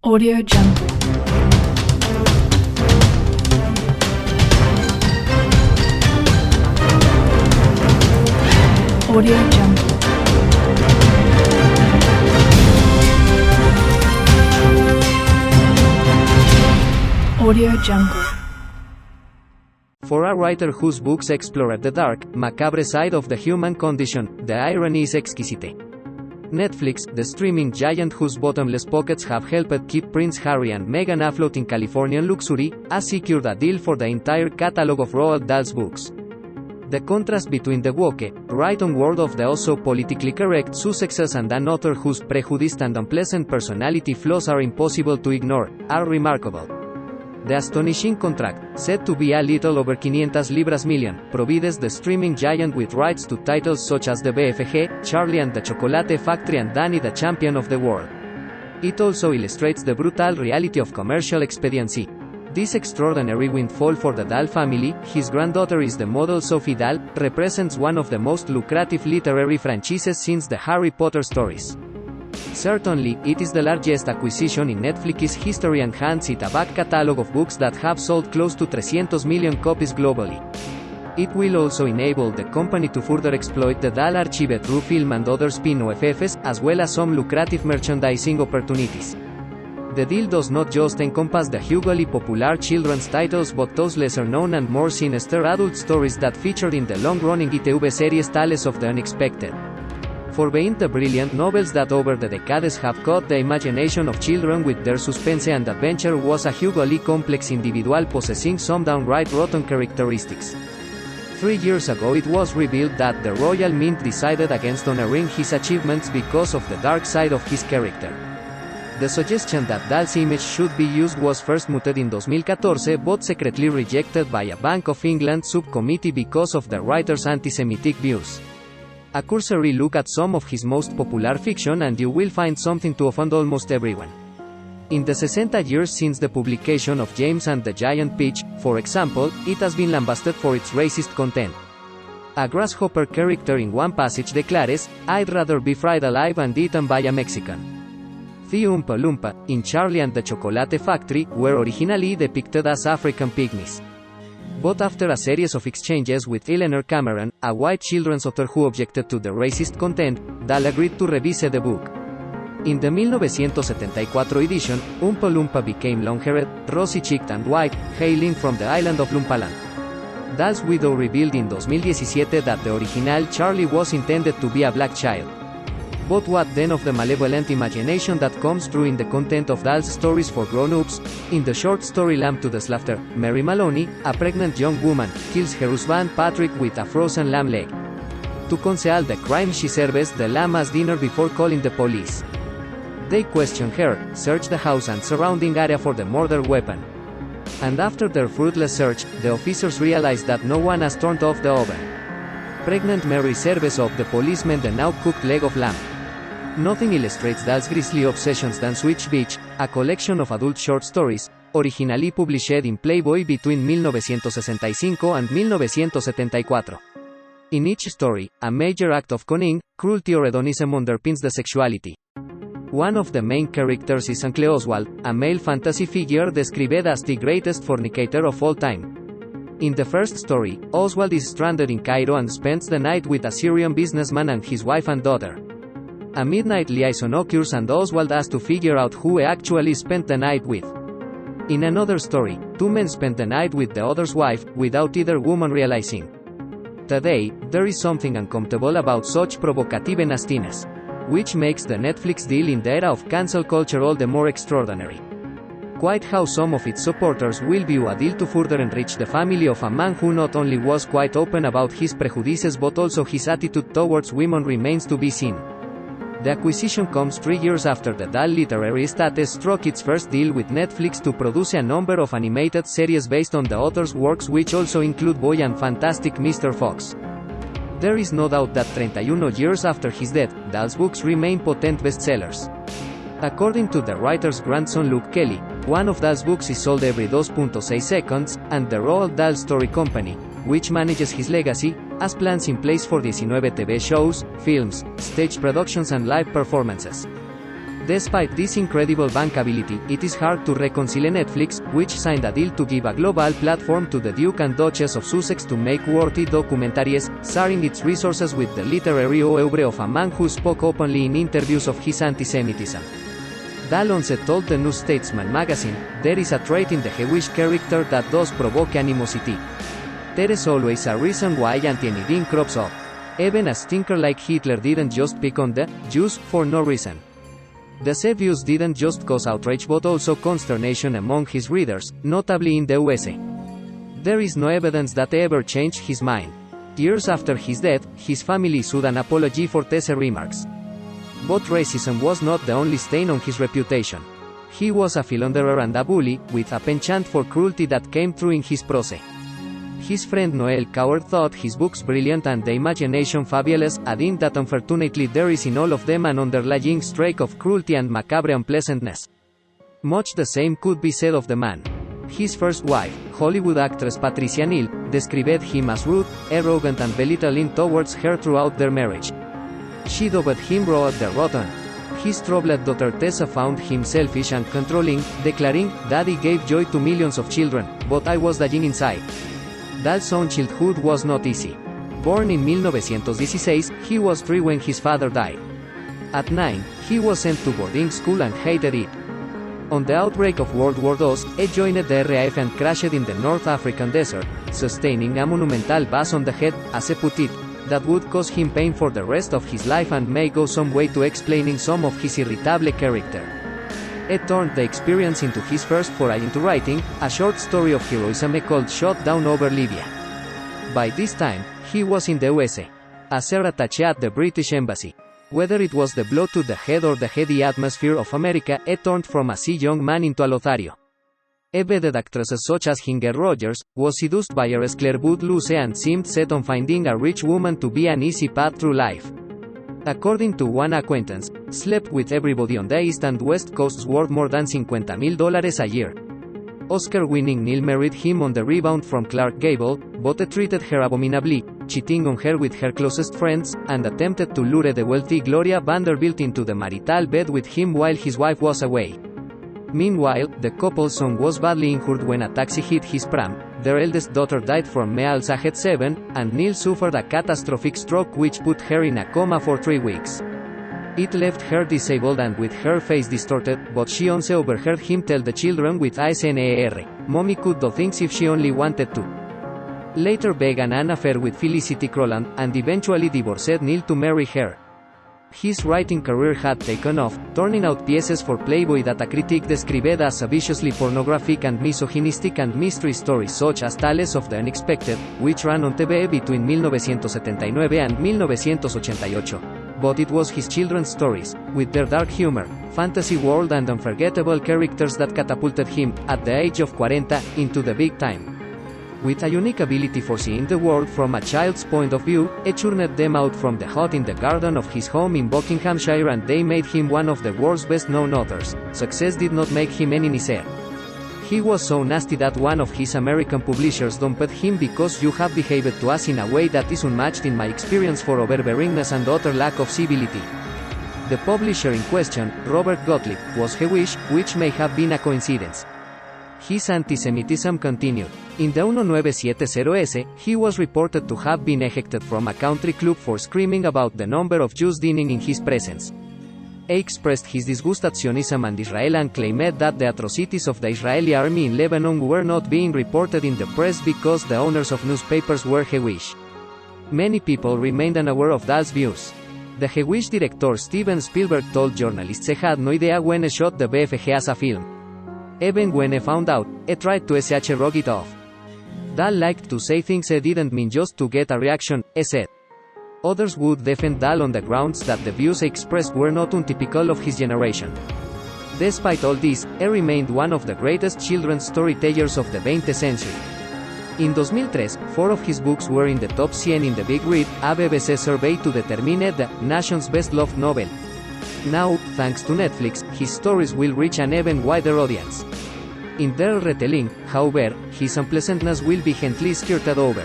Audio Jungle. Audio Jungle. Audio Jungle. For a writer whose books explore the dark, macabre side of the human condition, the irony is exquisite. Netflix, the streaming giant whose bottomless pockets have helped keep Prince Harry and Meghan afloat in Californian luxury, has secured a deal for the entire catalog of Roald Dahl's books. The contrast between the woke, right-on world of the also politically correct Sussexes and an author whose prejudiced and unpleasant personality flaws are impossible to ignore, are remarkable. The astonishing contract, said to be a little over 500 libras million, provides the streaming giant with rights to titles such as The BFG, Charlie and the Chocolate Factory and Danny the Champion of the World. It also illustrates the brutal reality of commercial expediency. This extraordinary windfall for the Dahl family, his granddaughter is the model Sophie Dahl, represents one of the most lucrative literary franchises since the Harry Potter stories. Certainly, it is the largest acquisition in Netflix's history and hands it a back catalog of books that have sold close to 300 million copies globally. It will also enable the company to further exploit the Dahl archive through film and other spin-offs, as well as some lucrative merchandising opportunities. The deal does not just encompass the hugely popular children's titles but those lesser-known and more sinister adult stories that featured in the long-running ITV series Tales of the Unexpected. For being the brilliant novels that over the decades have caught the imagination of children with their suspense and adventure was a hugely complex individual possessing some downright rotten characteristics. 3 years ago it was revealed that the Royal Mint decided against honoring his achievements because of the dark side of his character. The suggestion that Dahl's image should be used was first mooted in 2014 but secretly rejected by a Bank of England subcommittee because of the writer's anti-Semitic views. A cursory look at some of his most popular fiction and you will find something to offend almost everyone. In the 60 years since the publication of James and the Giant Peach, for example, it has been lambasted for its racist content. A grasshopper character in one passage declares, "I'd rather be fried alive and eaten by a Mexican." The Oompa Loompa, in Charlie and the Chocolate Factory, were originally depicted as African pygmies. But after a series of exchanges with Eleanor Cameron, a white children's author who objected to the racist content, Dahl agreed to revise the book. In the 1974 edition, Oompa Loompa became long-haired, rosy-cheeked and white, hailing from the island of Loompaland. Dahl's widow revealed in 2017 that the original Charlie was intended to be a black child. But what then of the malevolent imagination that comes through in the content of Dahl's stories for grown-ups? In the short story Lamb to the Slaughter, Mary Maloney, a pregnant young woman, kills her husband Patrick with a frozen lamb leg. To conceal the crime she serves the lamb as dinner before calling the police. They question her, search the house and surrounding area for the murder weapon. And after their fruitless search, the officers realize that no one has turned off the oven. Pregnant Mary serves up the policeman the now-cooked leg of lamb. Nothing illustrates Dahl's grisly obsessions than Switch Beach, a collection of adult short stories, originally published in Playboy between 1965 and 1974. In each story, a major act of cunning, cruelty or hedonism underpins the sexuality. One of the main characters is Uncle Oswald, a male fantasy figure described as the greatest fornicator of all time. In the first story, Oswald is stranded in Cairo and spends the night with a Syrian businessman and his wife and daughter. A midnight liaison occurs and Oswald has to figure out who he actually spent the night with. In another story, two men spend the night with the other's wife, without either woman realizing. Today, there is something uncomfortable about such provocative nastiness, which makes the Netflix deal in the era of cancel culture all the more extraordinary. Quite how some of its supporters will view a deal to further enrich the family of a man who not only was quite open about his prejudices but also his attitude towards women remains to be seen. The acquisition comes 3 years after the Dahl literary estate struck its first deal with Netflix to produce a number of animated series based on the author's works which also include Boy and Fantastic Mr. Fox. There is no doubt that 31 years after his death, Dahl's books remain potent bestsellers. According to the writer's grandson Luke Kelly, one of Dahl's books is sold every 2.6 seconds, and the Roald Dahl Story Company, which manages his legacy, has plans in place for 19 TV shows, films, stage productions and live performances. Despite this incredible bankability, it is hard to reconcile Netflix, which signed a deal to give a global platform to the Duke and Duchess of Sussex to make worthy documentaries, sharing its resources with the literary oeuvre of a man who spoke openly in interviews of his antisemitism. Dahl once told the New Statesman magazine, "There is a trait in the Jewish character that does provoke animosity. There is always a reason why anti-anything crops up. Even a stinker like Hitler didn't just pick on the Jews for no reason." The said views didn't just cause outrage but also consternation among his readers, notably in the USA. There is no evidence that ever changed his mind. Years after his death, his family issued an apology for these remarks. But racism was not the only stain on his reputation. He was a philanderer and a bully, with a penchant for cruelty that came through in his prose. His friend Noel Coward thought his books brilliant and the imagination fabulous, adding that unfortunately there is in all of them an underlying streak of cruelty and macabre unpleasantness. Much the same could be said of the man. His first wife, Hollywood actress Patricia Neal, described him as rude, arrogant and belittling towards her throughout their marriage. She dubbed him raw the rotten. His troubled daughter Tessa found him selfish and controlling, declaring, "Daddy gave joy to millions of children, but I was dying inside." Dahl's own childhood was not easy. Born in 1916, he was 3 when his father died. At 9, he was sent to boarding school and hated it. On the outbreak of World War II, he joined the RAF and crashed in the North African desert, sustaining a monumental bash on the head, as he put it, that would cause him pain for the rest of his life and may go some way to explaining some of his irritable character. He turned the experience into his first foray into writing, a short story of heroism called Shot Down Over Libya. By this time, he was in the USA. As air attaché at the British Embassy. Whether it was the blow to the head or the heady atmosphere of America, he turned from a sea young man into a Lothario. He bedded actresses such as Ginger Rogers, was seduced by heiress Claire Booth Luce and seemed set on finding a rich woman to be an easy path through life. According to one acquaintance, slept with everybody on the East and West Coasts worth more than $50,000 a year. Oscar-winning Neal married him on the rebound from Clark Gable, but he treated her abominably, cheating on her with her closest friends, and attempted to lure the wealthy Gloria Vanderbilt into the marital bed with him while his wife was away. Meanwhile, the couple's son was badly injured when a taxi hit his pram, their eldest daughter died from measles aged 7, and Neal suffered a catastrophic stroke which put her in a coma for 3 weeks. It left her disabled and with her face distorted, but she once overheard him tell the children with ASNAR, "Mommy could do things if she only wanted to." Later began an affair with Felicity Croland, and eventually divorced Neal to marry her. His writing career had taken off, turning out pieces for Playboy that a critic described as viciously pornographic and misogynistic, and mystery stories such as Tales of the Unexpected, which ran on TV between 1979 and 1988. But it was his children's stories, with their dark humor, fantasy world and unforgettable characters that catapulted him, at the age of 40, into the big time. With a unique ability for seeing the world from a child's point of view, he churned them out from the hut in the garden of his home in Buckinghamshire, and they made him one of the world's best-known authors. Success did not make him any nicer. He was so nasty that one of his American publishers dumped him because "you have behaved to us in a way that is unmatched in my experience for overbearingness and utter lack of civility." The publisher in question, Robert Gottlieb, was Jewish, which may have been a coincidence. His antisemitism continued. In the 1970s, he was reported to have been ejected from a country club for screaming about the number of Jews dining in his presence. He expressed his disgust at Zionism and Israel and claimed that the atrocities of the Israeli army in Lebanon were not being reported in the press because the owners of newspapers were Jewish. Many people remained unaware of Dahl's views. The Jewish director Steven Spielberg told journalists he had no idea when he shot the BFG as a film. Even when he found out, he tried to shrug it off. Dahl liked to say things he didn't mean just to get a reaction, he said. Others would defend Dahl on the grounds that the views he expressed were not untypical of his generation. Despite all this, he remained one of the greatest children's storytellers of the 20th century. In 2003, 4 of his books were in the top 100 in the Big Read, a BBC survey to determine the nation's best-loved novel. Now, thanks to Netflix, his stories will reach an even wider audience. In their retelling, however, his unpleasantness will be gently skirted over.